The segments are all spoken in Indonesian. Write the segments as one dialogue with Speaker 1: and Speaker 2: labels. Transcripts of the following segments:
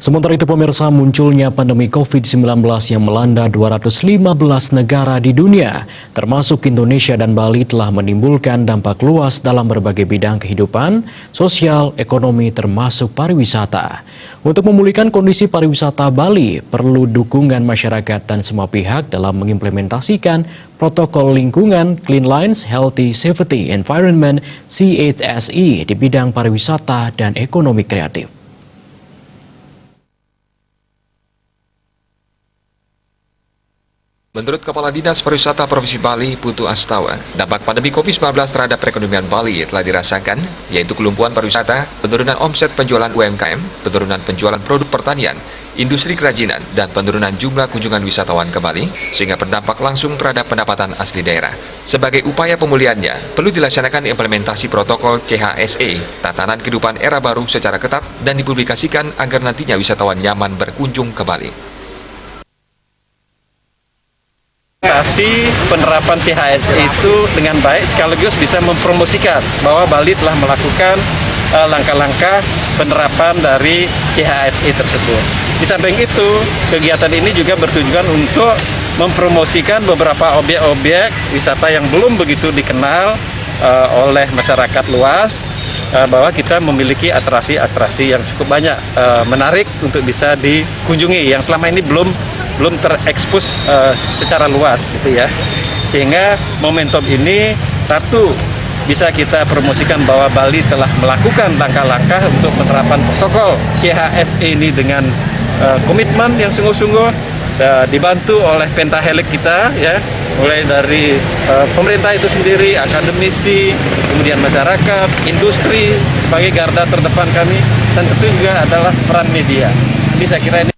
Speaker 1: Sementara itu pemirsa, munculnya pandemi COVID-19 yang melanda 215 negara di dunia, termasuk Indonesia dan Bali, telah menimbulkan dampak luas dalam berbagai bidang kehidupan, sosial, ekonomi, termasuk pariwisata. Untuk memulihkan kondisi pariwisata Bali, perlu dukungan masyarakat dan semua pihak dalam mengimplementasikan protokol lingkungan Clean Lines, Healthy Safety Environment (CHSE) di bidang pariwisata dan ekonomi kreatif.
Speaker 2: Menurut Kepala Dinas Pariwisata Provinsi Bali, Putu Astawa, dampak pandemi COVID-19 terhadap perekonomian Bali telah dirasakan, yaitu kelumpuhan pariwisata, penurunan omset penjualan UMKM, penurunan penjualan produk pertanian, industri kerajinan, dan penurunan jumlah kunjungan wisatawan ke Bali, sehingga berdampak langsung terhadap pendapatan asli daerah. Sebagai upaya pemulihannya, perlu dilaksanakan implementasi protokol CHSE, tatanan kehidupan era baru secara ketat, dan dipublikasikan agar nantinya wisatawan nyaman berkunjung ke Bali.
Speaker 3: Penerapan CHSE itu dengan baik sekaligus bisa mempromosikan bahwa Bali telah melakukan langkah-langkah penerapan dari CHSE tersebut. Di samping itu, kegiatan ini juga bertujuan untuk mempromosikan beberapa objek-objek wisata yang belum begitu dikenal oleh masyarakat luas, bahwa kita memiliki atraksi-atraksi yang cukup banyak, menarik untuk bisa dikunjungi, yang selama ini belum terekspos secara luas gitu ya. Sehingga momentum ini satu, bisa kita promosikan bahwa Bali telah melakukan langkah-langkah untuk penerapan protokol CHSE ini dengan komitmen yang sungguh-sungguh, dibantu oleh pentahelix kita ya, mulai dari pemerintah itu sendiri, akademisi, kemudian masyarakat, industri sebagai garda terdepan kami, dan tentu juga adalah peran media. Jadi saya kira ini.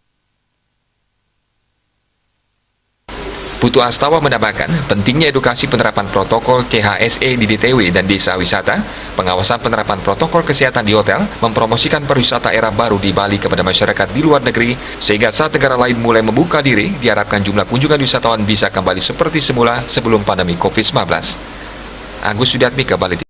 Speaker 2: Putu Astawa menambahkan pentingnya edukasi penerapan protokol CHSE di DTW dan desa wisata, pengawasan penerapan protokol kesehatan di hotel, mempromosikan pariwisata era baru di Bali kepada masyarakat di luar negeri, sehingga saat negara lain mulai membuka diri, diharapkan jumlah kunjungan wisatawan bisa kembali seperti semula sebelum pandemi COVID-19. Agus Sudiatmika, Bali.